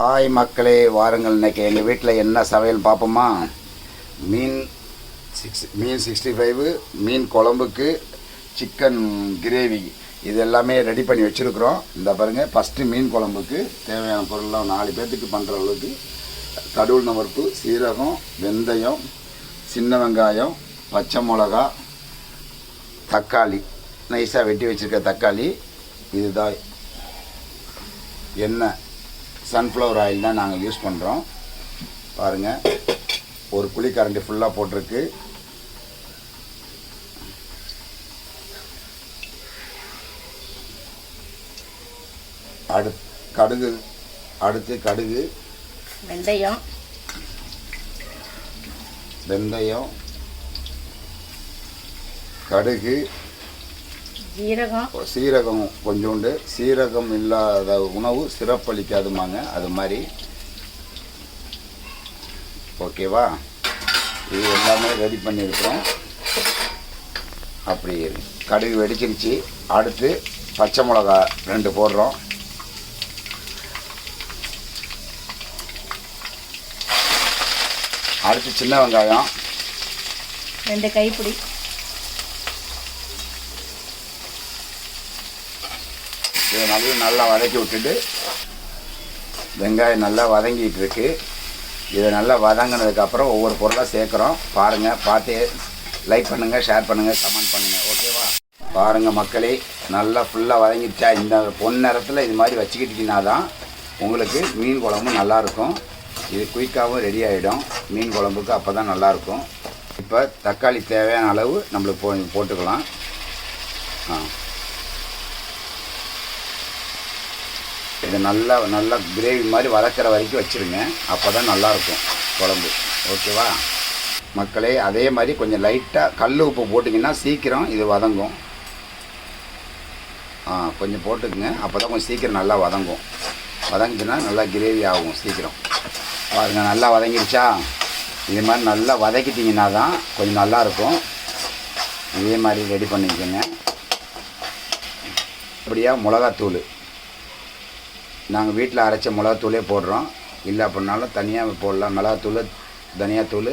Hi மக்களே, வாருங்கள். இன்றைக்கி எங்கள் வீட்டில் என்ன சமையல் பார்ப்போமா? மீன் 65, மீன் குழம்புக்கு சிக்கன் கிரேவி, இது எல்லாமே ரெடி பண்ணி வச்சுருக்குறோம். இந்த பாருங்கள், ஃபஸ்ட்டு மீன் குழம்புக்கு தேவையான பொருள்லாம் 4 பேர்த்துக்கு பண்ணுற அளவுக்கு கடுகு பருப்பு, சீரகம், வெந்தயம், சின்ன வெங்காயம், பச்சை மிளகா, தக்காளி, நைஸாக வெட்டி வச்சுருக்க தக்காளி, இதுதான் எண்ணெய், சன்ஃப்ளவர் ஆயில் தான் நாங்கள் யூஸ் பண்ணுறோம். பாருங்கள், ஒரு குழிக்கரண்டி ஃபுல்லாக போட்டிருக்கு. கடுகு, அடுத்து கடுகு, வெந்தயம், கடுகு, சீரகம் கொஞ்சோண்டு. சீரகம் இல்லாத உணவு சிறப்பளிக்காதுமாங்க, அது மாதிரி. ஓகேவா? இது எல்லாமே ரெடி பண்ணியிருக்கிறோம். அப்படி கடுகு வெடிச்சிருச்சு. அடுத்து பச்சை மிளகா 2 போடுறோம். அடுத்து சின்ன வெங்காயம் 2 கைப்பிடி. இதை நல்லா வதக்கி விட்டுட்டு, வெங்காயம் நல்லா வதங்கிட்டு இருக்கு. இதை நல்லா வதங்கினதுக்கப்புறம் ஒவ்வொரு பொருளாக சேர்க்குறோம். பாருங்கள், பார்த்து லைக் பண்ணுங்கள், ஷேர் பண்ணுங்கள், கமெண்ட் பண்ணுங்கள். ஓகேவா? பாருங்கள் மக்களே, நல்லா ஃபுல்லாக வதங்கிடுச்சா? இந்த பொன்னேரத்தில் இது மாதிரி வச்சுக்கிட்டிங்கன்னா தான் உங்களுக்கு மீன் குழம்பு நல்லாயிருக்கும். இது குயிக்காகவும் ரெடி ஆகிடும் மீன் குழம்புக்கு, அப்போ தான் நல்லாயிருக்கும். இப்போ தக்காளி தேவையான அளவு நம்மளுக்கு போட்டுக்கலாம். இது நல்லா கிரேவி மாதிரி வதக்கிற வரைக்கும் வச்சுருங்க, அப்போ தான் நல்லாயிருக்கும் குழம்பு. ஓகேவா மக்களே? அதே மாதிரி கொஞ்சம் லைட்டாக கல் உப்பு போட்டிங்கன்னா சீக்கிரம் இது வதங்கும். கொஞ்சம் போட்டுக்குங்க, அப்போ தான் கொஞ்சம் சீக்கிரம் நல்லா வதங்கும். வதங்குச்சுன்னா நல்லா கிரேவி ஆகும் சீக்கிரம். பாருங்கள், நல்லா வதங்கிடுச்சா? இது மாதிரி நல்லா வதக்கிட்டிங்கன்னா தான் கொஞ்சம் நல்லாயிருக்கும். இதே மாதிரி ரெடி பண்ணிக்கோங்க. அப்படியா? மிளகாத்தூள் நாங்கள் வீட்டில் அரைச்ச மிளகாத்தூளே போடுறோம். இல்லை அப்படின்னாலும் தனியாக போடலாம். மிளகாத்தூள், தனியாத்தூள்,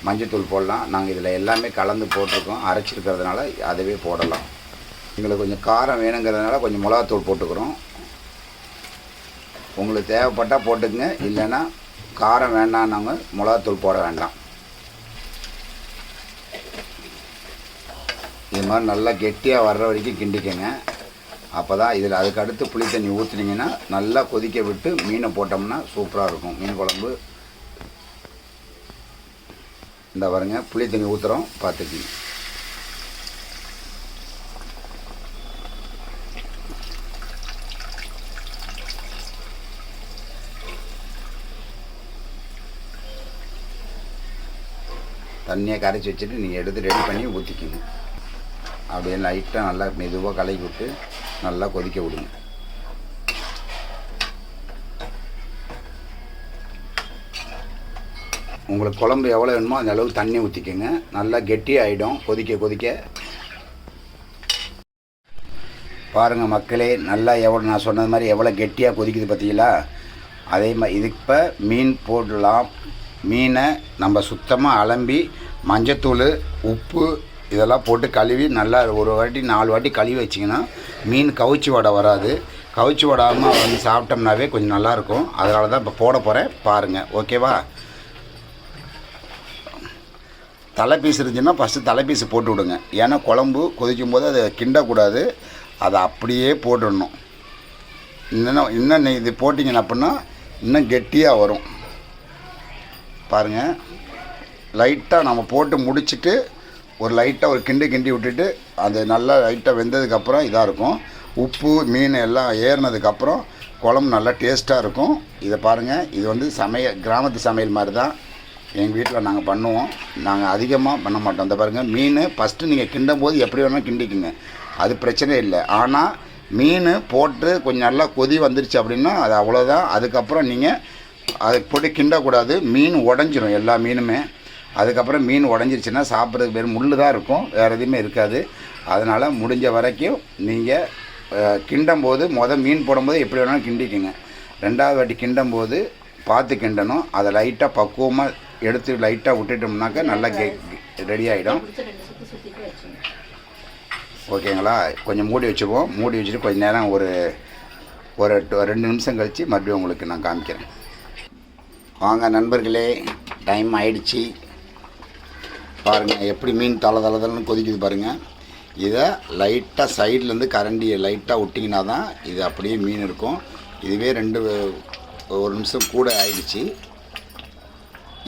மஞ்சத்தூள் போடலாம். நாங்கள் இதில் எல்லாமே கலந்து போட்டிருக்கோம். அரைச்சிருக்கிறதுனால அதுவே போடலாம். எங்களுக்கு கொஞ்சம் காரம் வேணுங்கிறதுனால கொஞ்சம் மிளகாத்தூள் போட்டுக்கிறோம். உங்களுக்கு தேவைப்பட்டால் போட்டுக்குங்க, இல்லைன்னா காரம் வேண்டாம், நாங்கள் மிளகாத்தூள் போட வேண்டாம். இது மாதிரி நல்லா கெட்டியாக வர்ற வரைக்கும் கிண்டிக்கங்க. அப்போ தான் இதில் அதுக்கு அடுத்து புளி தண்ணி ஊற்றுனீங்கன்னா நல்லா கொதிக்க விட்டு மீனை போட்டோம்னா சூப்பராக இருக்கும் மீன் குழம்பு. இந்த பாருங்க, புளி தண்ணி ஊற்றுறோம், பார்த்துக்கிங்க. தண்ணியை கரைச்சி வச்சுட்டு நீங்கள் எடுத்து ரெடி பண்ணி ஊற்றிக்கிங்க. அப்படியே லைட்டாக நல்லா மெதுவாக கலக்கி விட்டு நல்லா கொதிக்க விடுங்க. உங்களுக்கு குழம்பு எவ்வளோ வேணுமோ அந்த அளவுக்கு தண்ணி ஊற்றிக்கோங்க. நல்லா கெட்டி ஆகிடும் கொதிக்க கொதிக்க. பாருங்கள் மக்களே, நல்லா எவ்வளோ நான் சொன்னது மாதிரி எவ்வளோ கெட்டியாக கொதிக்குது பார்த்தீங்களா? அதே மாதிரி இதுக்கு இப்போ மீன் போடலாம். மீனை நம்ம சுத்தமாக அலம்பி மஞ்சத்தூள், உப்பு இதெல்லாம் போட்டு கழுவி நல்லா ஒரு வாட்டி 4 வாட்டி கழுவி வச்சிங்கன்னா மீன் கவுச்சி வடை வராது. கவுச்சி வடாமல் வந்து சாப்பிட்டோம்னாவே கொஞ்சம் நல்லாயிருக்கும். அதனால தான் இப்போ போட போகிறேன். பாருங்கள். ஓகேவா? தலைப்பீஸ் இருந்துச்சுன்னா ஃபஸ்ட்டு தலைப்பீஸ் போட்டு விடுங்க. ஏன்னா குழம்பு கொதிக்கும் போது அதை கிண்டக்கூடாது, அதை அப்படியே போட்டுடணும். இன்னும் இது போட்டிங்கன்னா அப்படின்னா இன்னும் கெட்டியாக வரும். பாருங்கள், லைட்டாக நம்ம போட்டு முடிச்சுட்டு ஒரு லைட்டாக ஒரு கிண்டி விட்டுட்டு அது நல்லா லைட்டாக வெந்ததுக்கப்புறம் இதாக இருக்கும். உப்பு, மீன் எல்லாம் ஏறினதுக்கப்புறம் குழம்பு நல்லா டேஸ்ட்டாக இருக்கும். இதை பாருங்கள், இது வந்து கிராமத்து சமையல் மாதிரி தான் எங்கள் வீட்டில் நாங்கள் பண்ணுவோம். நாங்கள் அதிகமாக பண்ண மாட்டோம். இந்த பாருங்கள், மீன் ஃபஸ்ட்டு நீங்கள் கிண்டும் போது எப்படி வேணாலும் கிண்டிக்குங்க, அது பிரச்சனை இல்லை. ஆனால் மீன் போட்டு கொஞ்சம் நல்லா கொதி வந்துருச்சு அப்படின்னா அது அவ்வளோதான். அதுக்கப்புறம் நீங்கள் அதை போட்டு கிண்டக்கூடாது, மீன் உடஞ்சிரும் எல்லா மீனுமே. அதுக்கப்புறம் மீன் உடஞ்சிருச்சுன்னா சாப்பிட்றதுக்கு வெறும் முள் தான் இருக்கும், வேறு எதுவுமே இருக்காது. அதனால் முடிஞ்ச வரைக்கும் நீங்கள் கிண்டும் போது மீன் போடும்போது எப்படி வேணாலும் கிண்டிக்குங்க. ரெண்டாவது வாட்டி கிண்டும் போது பார்த்து கிண்டணும். அதை லைட்டாக பக்குவமாக எடுத்து லைட்டாக விட்டுட்டோம்னாக்கா நல்லா ரெடி ஆகிடும். ஓகேங்களா? கொஞ்சம் மூடி வச்சுக்குவோம். மூடி வச்சுட்டு கொஞ்சம் நேரம் ஒரு 2 நிமிஷம் கழித்து மறுபடியும் உங்களுக்கு நான் காமிக்கிறேன். வாங்க நண்பர்களே, டைம் ஆயிடுச்சு. பாருங்கள் எப்படி மீன் தளன்னு கொதிக்குது பாருங்கள். இதை லைட்டாக சைட்லேருந்து கரண்டியை லைட்டாக விட்டிங்கன்னா தான் இது அப்படியே மீன் இருக்கும். இதுவே 1 நிமிஷம் கூட ஆயிடுச்சு.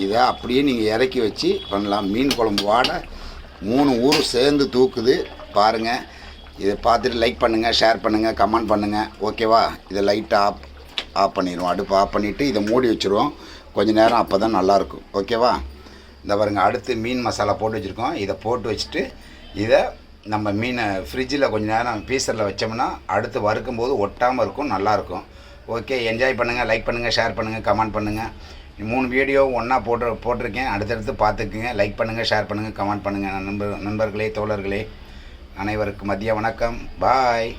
இதை அப்படியே நீங்கள் இறக்கி வச்சு பண்ணலாம். மீன் குழம்பு வாடை 3 ஊர் சேர்ந்து தூக்குது பாருங்கள். இதை பார்த்துட்டு லைக் பண்ணுங்கள், ஷேர் பண்ணுங்கள், கமெண்ட் பண்ணுங்கள். ஓகேவா? இதை லைட்டாக ஆஃப் பண்ணிடுவோம். அடுப்பு ஆஃப் பண்ணிவிட்டு இதை மூடி வச்சுருவோம் கொஞ்சம் நேரம். அப்போ தான் நல்லாயிருக்கும். ஓகேவா? இந்த பாருங்கள், அடுத்து மீன் மசாலா போட்டு வச்சுருக்கோம். இதை போட்டு வச்சுட்டு இதை நம்ம மீனை ஃப்ரிட்ஜில் கொஞ்சம் நேரம் பீசரில் வச்சோம்னா அடுத்து வறுக்கும்போது ஒட்டாமல் இருக்கும், நல்லாயிருக்கும். ஓகே, என்ஜாய் பண்ணுங்கள், லைக் பண்ணுங்கள், ஷேர் பண்ணுங்கள், கமெண்ட் பண்ணுங்கள். 3 வீடியோ ஒன்றா போட்டிருக்கேன். அடுத்தடுத்து பார்த்துக்குங்க. லைக் பண்ணுங்கள், ஷேர் பண்ணுங்கள், கமெண்ட் பண்ணுங்கள். நண்பர்களே, தோழர்களே, அனைவருக்கும் மதிய வணக்கம். பாய்.